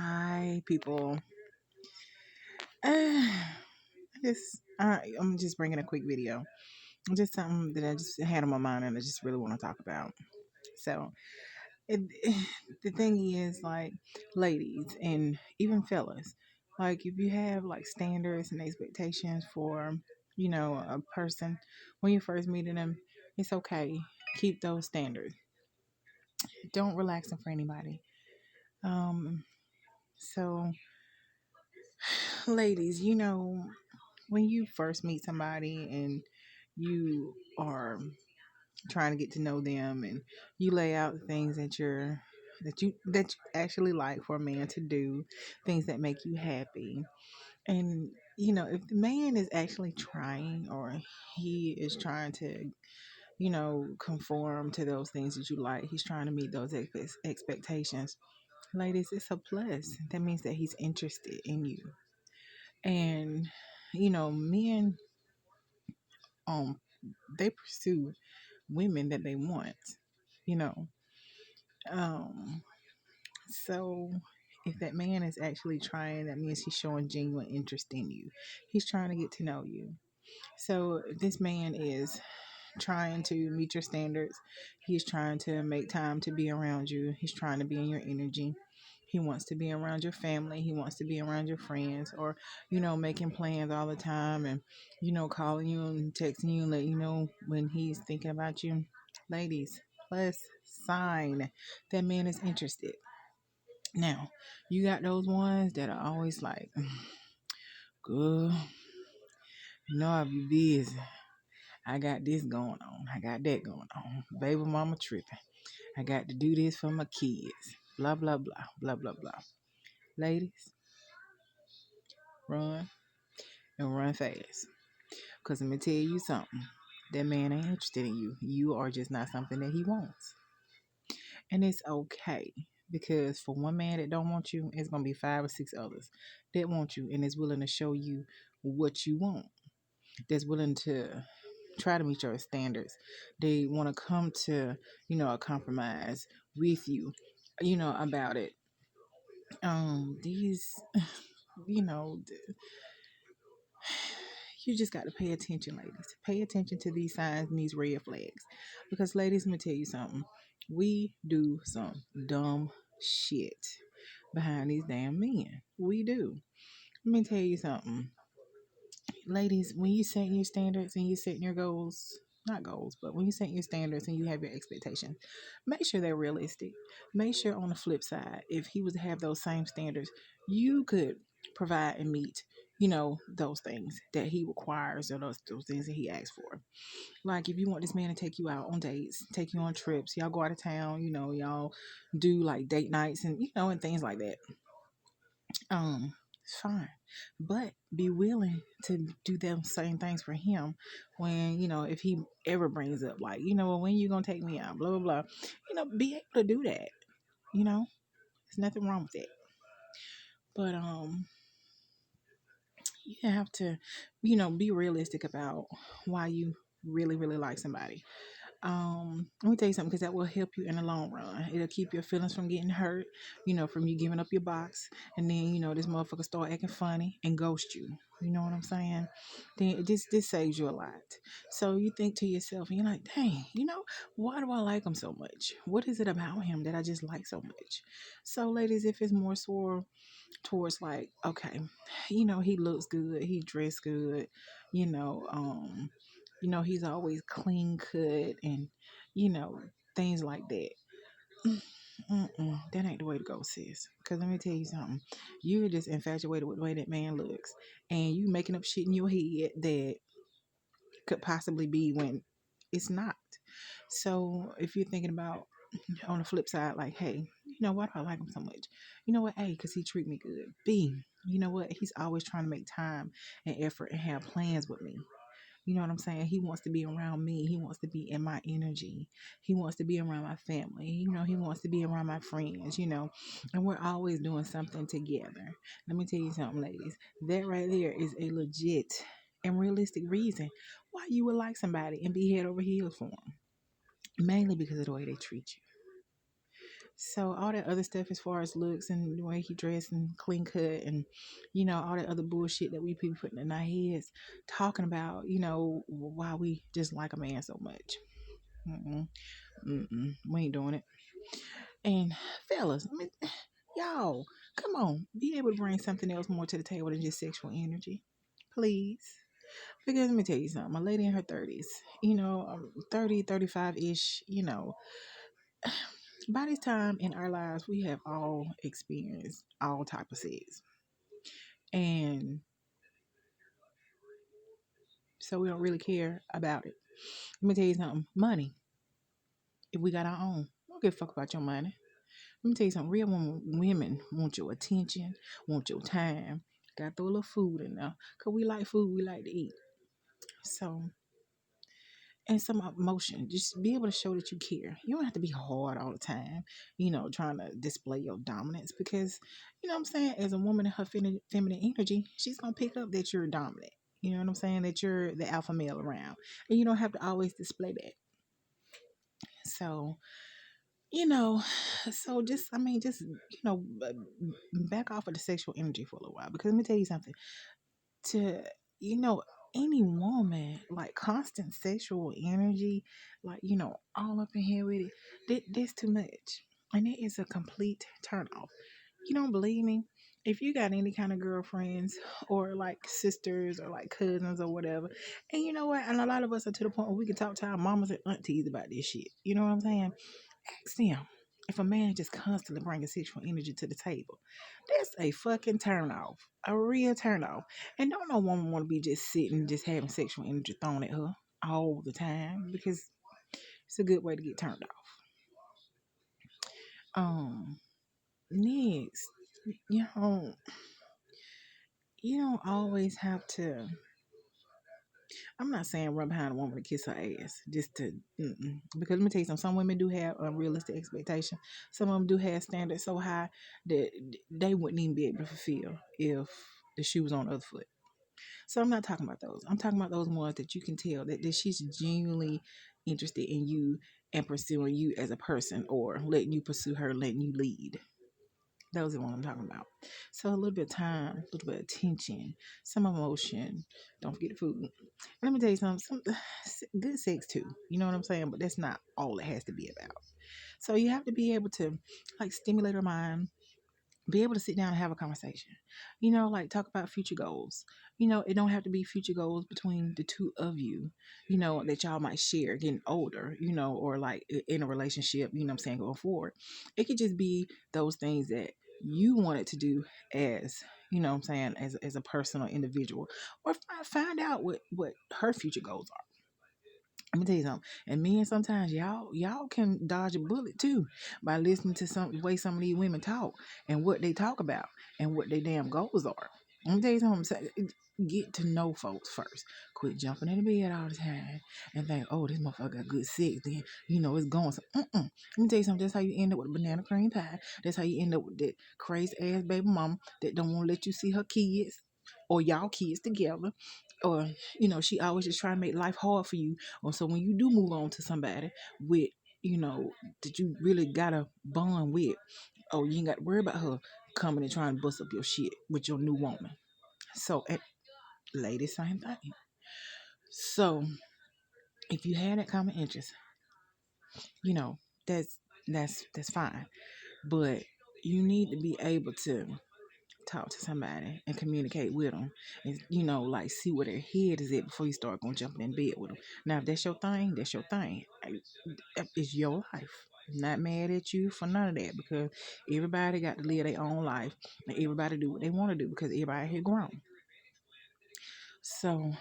Hi, people. I'm just bringing a quick video. Just something that I just had on my mind and I just really want to talk about. So, it, the thing is, like, ladies and even fellas, like, if you have like standards and expectations for, a person when you first meeting them, it's okay. Keep those standards. Don't relax them for anybody. Um, so, ladies, when you first meet somebody and you are trying to get to know them and you lay out the things that you actually like for a man to do, things that make you happy. And if the man is actually trying or he is trying to conform to those things that you like, he's trying to meet those expectations. Ladies, it's a plus. That means that he's interested in you. And men, um they pursue women that they want, you know. Um, so if that man is actually trying, that means he's showing genuine interest in you. He's trying to get to know you. So if this man is trying to meet your standards, he's trying to make time to be around you. He's trying to be in your energy. He wants to be around your family. He wants to be around your friends, or, making plans all the time and, calling you and texting you and letting you know when he's thinking about you. Ladies, plus sign that man is interested. Now, you got those ones that are always like, good, I'll be busy. I got this going on. I got that going on. Baby mama tripping. I got to do this for my kids. Blah, blah, blah, blah, blah, blah. Ladies, run and run fast. Because let me tell you something. That man ain't interested in you. You are just not something that he wants. And it's okay. Because for one man that don't want you, it's going to be 5 or 6 others that want you and is willing to show you what you want. That's willing to try to meet your standards. They want to come to, a compromise with you, about it. These, you know, you just got to pay attention, ladies. Pay attention to these signs and these red flags. Because, ladies, let me tell you something. We do some dumb shit behind these damn men. We do. Let me tell you something. Ladies, when you set your standards and you set your goals, not goals, but when you set your standards and you have your expectations, make sure they're realistic. Make sure on the flip side, if he was to have those same standards, you could provide and meet, those things that he requires or those things that he asks for. Like if you want this man to take you out on dates, take you on trips, y'all go out of town, y'all do like date nights and and things like that. It's fine. But be willing to do them same things for him when, if he ever brings up like, well, when you gonna take me out, blah blah blah. Be able to do that. There's nothing wrong with that. But you have to, be realistic about why you really, really like somebody. Let me tell you something because that will help you in the long run. It'll keep your feelings from getting hurt, from you giving up your box, and then this motherfucker start acting funny and ghost you. You know what I'm saying? Then this saves you a lot. So you think to yourself, and you're like, dang, why do I like him so much? What is it about him that I just like so much? So, ladies, if it's more so towards like, okay, he looks good, he dressed good, you know, um, he's always clean cut and, you know, things like that. That ain't the way to go, sis. Because let me tell you something. You're just infatuated with the way that man looks. And you making up shit in your head that could possibly be when it's not. So if you're thinking about on the flip side, like, hey, why do I like him so much? You know what? A, because he treat me good. B, you know what? He's always trying to make time and effort and have plans with me. You know what I'm saying? He wants to be around me. He wants to be in my energy. He wants to be around my family. He wants to be around my friends, and we're always doing something together. Let me tell you something, ladies. That right there is a legit and realistic reason why you would like somebody and be head over heels for them. Mainly because of the way they treat you. So all that other stuff as far as looks and the way he dressed and clean cut and all that other bullshit that we people putting in our heads, talking about why we just like a man so much. Mm-mm, we ain't doing it. And fellas, I mean, y'all, come on, be able to bring something else more to the table than just sexual energy, please. Because let me tell you something, a lady in her 30s, 30, 35-ish, by this time in our lives, we have all experienced all type of sex. And so we don't really care about it. Let me tell you something, money, if we got our own, we don't give a fuck about your money. Let me tell you something, real women want your attention, want your time. Got to throw a little food in there. Because we like food, we like to eat. So, and some emotion. Just be able to show that you care. You don't have to be hard all the time, trying to display your dominance because, what I'm saying, as a woman in her feminine energy, she's going to pick up that you're dominant. You know what I'm saying? That you're the alpha male around. And you don't have to always display that. So, you know, so just, I mean, just, back off of the sexual energy for a little while because let me tell you something. To you know any woman like constant sexual energy, like all up in here with it, this too much, and it is a complete turn off. You don't believe me? If you got any kind of girlfriends or like sisters or like cousins or whatever, and you know what, and a lot of us are to the point where we can talk to our mamas and aunties about this shit, you know what I'm saying? Ask them if a man just constantly bringing sexual energy to the table. That's a fucking turn off. A real turn off. And don't no woman want to be just sitting, just having sexual energy thrown at her all the time because it's a good way to get turned off. Next, you know, you don't always have to. I'm not saying run behind a woman to kiss her ass, just to, because let me tell you something. Some women do have unrealistic expectations. Some of them do have standards so high that they wouldn't even be able to fulfill if the shoe was on the other foot. So I'm not talking about those. I'm talking about those ones that you can tell that she's genuinely interested in you and pursuing you as a person, or letting you pursue her, letting you lead. Those are what I'm talking about. So a little bit of time, a little bit of attention, some emotion. Don't forget the food. Let me tell you something. Good sex too. You know what I'm saying? But that's not all it has to be about. So you have to be able to like stimulate her mind, be able to sit down and have a conversation. Like talk about future goals. It don't have to be future goals between the two of you, that y'all might share getting older, or like in a relationship, what I'm saying, going forward. It could just be those things that you wanted to do as, what I'm saying, as a personal individual, or find out what her future goals are. Let me tell you something. And men, sometimes y'all can dodge a bullet too by listening to the way some of these women talk and what they talk about and what their damn goals are. Let me tell you something. Get to know folks first. Quit jumping in the bed all the time and think, oh, this motherfucker got good sex. Then it's going. So, Let me tell you something. That's how you end up with a banana cream pie. That's how you end up with that crazy ass baby mama that don't want to let you see her kids or y'all kids together. Or she always just trying to make life hard for you. Or so when you do move on to somebody with, that you really got a bond with, oh, you ain't got to worry about her coming and trying to bust up your shit with your new woman. So, ladies, same thing. So, if you had that common interest, you know, that's that's fine. But you need to be able to talk to somebody and communicate with them, and like see where their head is at before you start going jumping in bed with them. Now, if that's your thing, that's your thing. It's your life. I'm not mad at you for none of that because everybody got to live their own life and everybody do what they want to do because everybody here grown. So,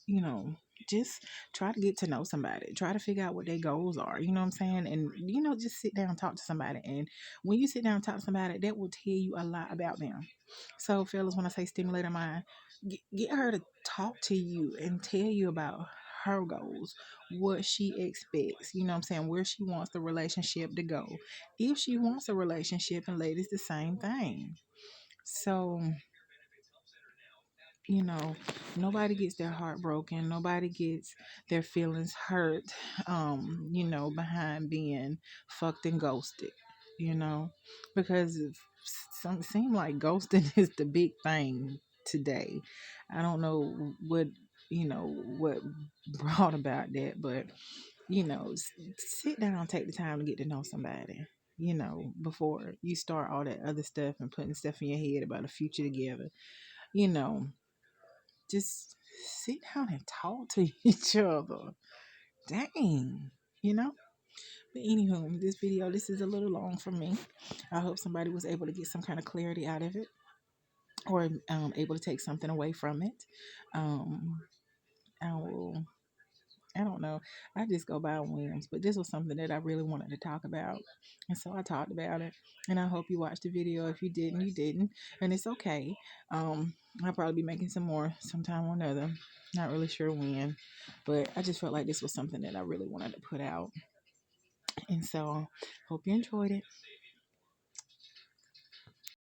you know, just try to get to know somebody. Try to figure out what their goals are. You know what I'm saying? And, just sit down and talk to somebody. And when you sit down and talk to somebody, that will tell you a lot about them. So, fellas, when I say stimulate her mind, get her to talk to you and tell you about her goals, what she expects, you know what I'm saying, where she wants the relationship to go. If she wants a relationship, and ladies, the same thing. So, you know, nobody gets their heart broken, nobody gets their feelings hurt, behind being fucked and ghosted. you know, because some seem like ghosting is the big thing today. I don't know what what brought about that, but sit down, take the time to get to know somebody. Before you start all that other stuff and putting stuff in your head about a future together, you know, just sit down and talk to each other. Dang, you know. But anywho, this is a little long for me. I hope somebody was able to get some kind of clarity out of it, or able to take something away from it. Um, I will. I don't know. I just go by on whims, but this was something that I really wanted to talk about, and so I talked about it. And I hope you watched the video. If you didn't, you didn't, and it's okay. I'll probably be making some more sometime or another. Not really sure when, but I just felt like this was something that I really wanted to put out, and so hope you enjoyed it.